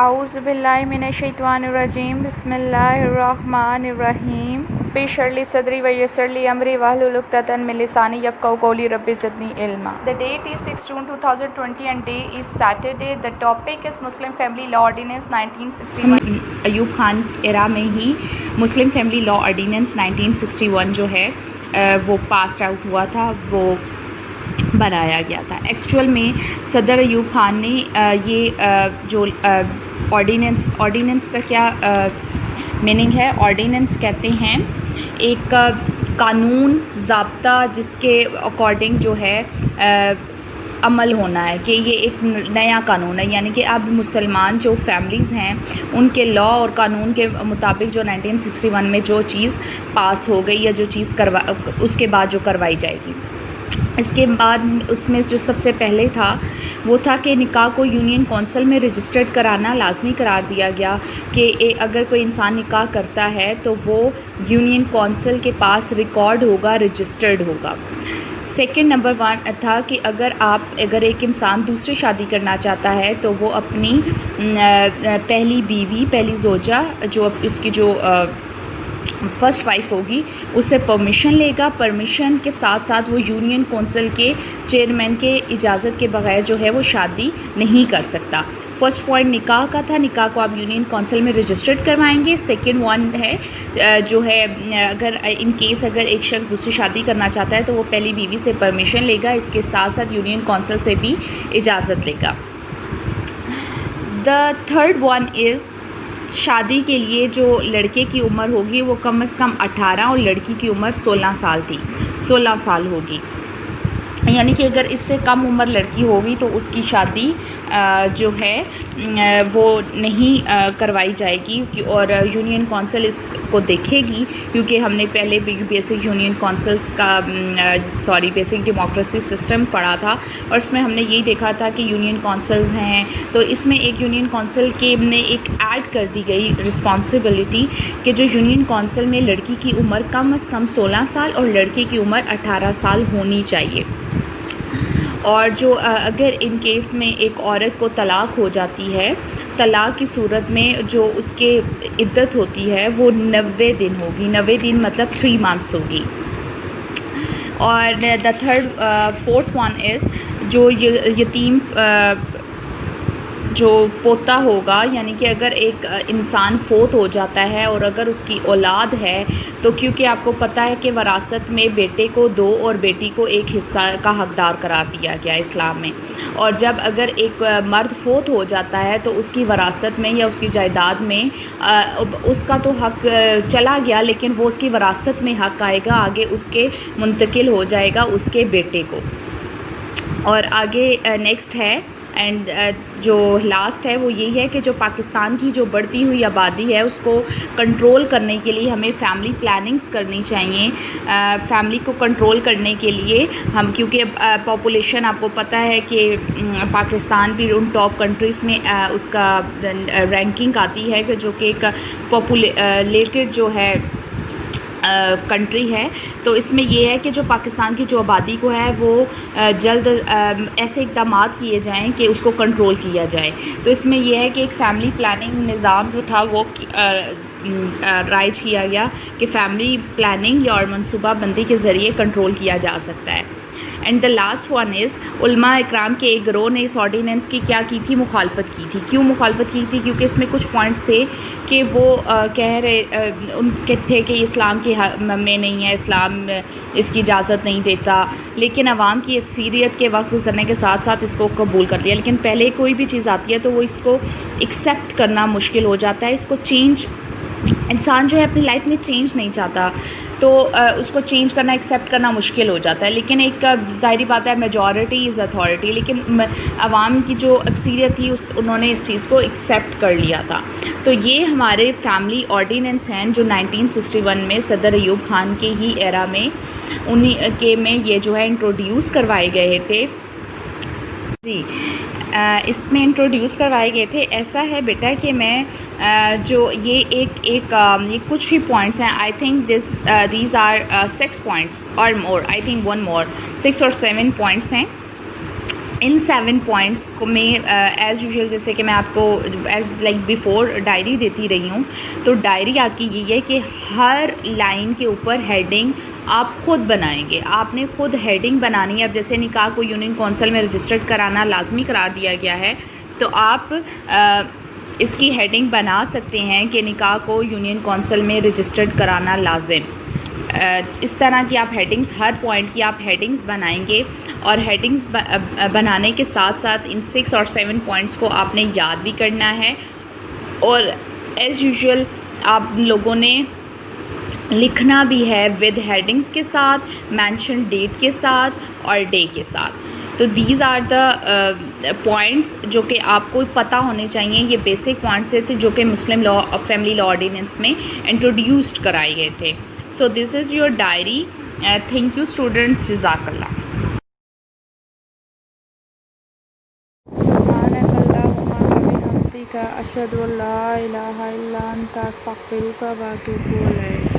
اعوذ باللہ من الشیطان الرجیم بسم اللہ الرحمن الرحیم رب اشرح لی صدری ویسر لی امری واحلل عقدۃ من لسانی یفقہوا قولی رب زدنی علما. The date is 6 June 2020 and day is Saturday. The topic is Muslim Family Law Ordinance 1961. Ayub Khan ایرا میں ہی مسلم فیملی لا آرڈیننس 1961 جو ہے وہ پاسڈ آؤٹ ہوا تھا، وہ بنایا گیا تھا. ایکچوئل میں صدر ایوب خان نے یہ جو آرڈیننس کا کیا میننگ ہے، آرڈیننس کہتے ہیں ایک قانون ضابطہ جس کے اکارڈنگ جو ہے عمل ہونا ہے، کہ یہ ایک نیا قانون ہے. یعنی کہ اب مسلمان جو فیملیز ہیں ان کے لا اور قانون کے مطابق جو 1961 میں جو چیز پاس ہو گئی یا جو چیز اس کے بعد جو کروائی جائے گی. اس کے بعد اس میں جو سب سے پہلے تھا وہ تھا کہ نکاح کو یونین کونسل میں رجسٹرڈ کرانا لازمی قرار دیا گیا، کہ اگر کوئی انسان نکاح کرتا ہے تو وہ یونین کونسل کے پاس ریکارڈ ہوگا، رجسٹرڈ ہوگا. سیکنڈ نمبر 1 تھا کہ اگر ایک انسان دوسری شادی کرنا چاہتا ہے تو وہ اپنی پہلی بیوی، پہلی زوجہ جو اس کی جو فرسٹ وائف ہوگی اس سے پرمیشن لے گا. پرمیشن کے ساتھ ساتھ وہ یونین کونسل کے چیئرمین کے اجازت کے بغیر جو ہے وہ شادی نہیں کر سکتا. فرسٹ پوائنٹ نکاح کا تھا، نکاح کو آپ یونین کونسل میں رجسٹرڈ کروائیں گے. سیکنڈ ون ہے جو ہے اگر ان کیس اگر ایک شخص دوسری شادی کرنا چاہتا ہے تو وہ پہلی بیوی سے پرمیشن لے گا، اس کے ساتھ ساتھ یونین کونسل سے بھی اجازت لے گا. دا تھرڈ ون از شادی کے لیے جو لڑکے کی عمر ہوگی وہ کم از کم 18 اور لڑکی کی عمر 16 سال تھی، 16 سال ہوگی. یعنی کہ اگر اس سے کم عمر لڑکی ہوگی تو اس کی شادی جو ہے وہ نہیں کروائی جائے گی، اور یونین کونسل اس کو دیکھے گی. کیونکہ ہم نے پہلے بیسک یونین کونسلز کا بیسک ڈیموکریسی سسٹم پڑھا تھا، اور اس میں ہم نے یہی دیکھا تھا کہ یونین کونسلز ہیں تو اس میں ایک یونین کونسل کے نے ایک ایڈ کر دی گئی رسپانسبلٹی کہ جو یونین کونسل میں لڑکی کی عمر کم از کم 16 سال اور لڑکے کی عمر 18 سال ہونی چاہیے. اور جو اگر ان کیس میں ایک عورت کو طلاق ہو جاتی ہے، طلاق کی صورت میں جو اس کے عدت ہوتی ہے وہ 90 دن ہوگی. 90 دن مطلب 3 months ہوگی. اور دا فورتھ ون از جو یتیم جو پوتا ہوگا، یعنی کہ اگر ایک انسان فوت ہو جاتا ہے اور اگر اس کی اولاد ہے تو کیونکہ آپ کو پتہ ہے کہ وراثت میں بیٹے کو 2 اور بیٹی کو 1 حصہ کا حقدار قرار دیا گیا اسلام میں. اور جب اگر ایک مرد فوت ہو جاتا ہے تو اس کی وراثت میں یا اس کی جائیداد میں اس کا تو حق چلا گیا، لیکن وہ اس کی وراثت میں حق آئے گا، آگے اس کے منتقل ہو جائے گا اس کے بیٹے کو. اور آگے نیکسٹ ہے اینڈ جو لاسٹ ہے وہ یہی ہے کہ جو پاکستان کی جو بڑھتی ہوئی آبادی ہے اس کو کنٹرول کرنے کے لیے ہمیں فیملی پلاننگز کرنی چاہیے. فیملی کو کنٹرول کرنے کے لیے ہم، کیونکہ پاپولیشن آپ کو پتہ ہے کہ پاکستان بھی ان ٹاپ کنٹریز میں اس کا رینکنگ آتی ہے کہ جو کہ ایک پاپولیٹڈ جو ہے کنٹری ہے. تو اس میں یہ ہے کہ جو پاکستان کی جو آبادی کو ہے وہ جلد ایسے اقدامات کیے جائیں کہ اس کو کنٹرول کیا جائے. تو اس میں یہ ہے کہ ایک فیملی پلاننگ نظام جو تھا وہ رائج کیا گیا کہ فیملی پلاننگ یا اور منصوبہ بندی کے ذریعے کنٹرول کیا جا سکتا ہے. And the last one is علماء اکرام کے ایک گروہ نے اس آرڈیننس کی کیا کی تھی، مخالفت کی تھی. کیوں مخالفت کی تھی؟ کیونکہ اس میں کچھ پوائنٹس تھے کہ وہ کہہ رہے ان کے تھے کہ اسلام کے میں نہیں ہے، اسلام اس کی اجازت نہیں دیتا، لیکن عوام کی اکثریت کے وقت گزرنے کے ساتھ ساتھ اس کو قبول کر لیا. لیکن پہلے کوئی بھی چیز آتی ہے تو وہ اس کو ایکسیپٹ کرنا مشکل ہو جاتا ہے. اس کو چینج، انسان جو ہے اپنی لائف میں چینج نہیں چاہتا تو اس کو چینج کرنا، ایکسیپٹ کرنا مشکل ہو جاتا ہے. لیکن ایک ظاہری بات ہے میجورٹی از اتھارٹی، لیکن عوام کی جو اکثریت تھی انہوں نے اس چیز کو ایکسیپٹ کر لیا تھا. تو یہ ہمارے فیملی آرڈیننس ہیں جو 1961 میں صدر ایوب خان کے ہی ایرا میں انہی کے میں یہ جو ہے انٹروڈیوس کروائے گئے تھے. جی اس میں انٹروڈیوس کروائے گئے تھے. ایسا ہے بیٹا کہ میں جو یہ یہ کچھ ہی پوائنٹس ہیں. I think these are 6 points اور more. I think 1 more 6 or 7 points ہیں. ان 7 پوائنٹس کو میں ایز یوزول جیسے کہ میں آپ کو ایز لائک بیفور ڈائری دیتی رہی ہوں، تو ڈائری آپ کی یہی ہے کہ ہر لائن کے اوپر ہیڈنگ آپ خود بنائیں گے. آپ نے خود ہیڈنگ بنانی ہے. اب جیسے نکاح کو یونین کونسل میں رجسٹرڈ کرانا لازمی قرار دیا گیا ہے، تو آپ اس کی ہیڈنگ بنا سکتے ہیں کہ نکاح کو یونین کونسل میں رجسٹرڈ کرانا لازم. اس طرح کی آپ ہیڈنگز، ہر پوائنٹ کی آپ ہیڈنگز بنائیں گے، اور ہیڈنگز بنانے کے ساتھ ساتھ ان 6 اور 7 پوائنٹس کو آپ نے یاد بھی کرنا ہے. اور ایز یوزول آپ لوگوں نے لکھنا بھی ہے ود ہیڈنگز کے ساتھ، مینشن ڈیٹ کے ساتھ اور ڈے کے ساتھ. تو دیز آر دا پوائنٹس جو کہ آپ کو پتہ ہونے چاہیے. یہ بیسک پوائنٹس تھے جو کہ مسلم لا فیملی لا آرڈیننس میں انٹروڈیوسڈ کرائے گئے تھے. So this is your diary. Thank you students. Jazakallah. سبحانك اللهم وبحمدك أشهد أن لا إله إلا أنت أستغفرك وأتوب إليك.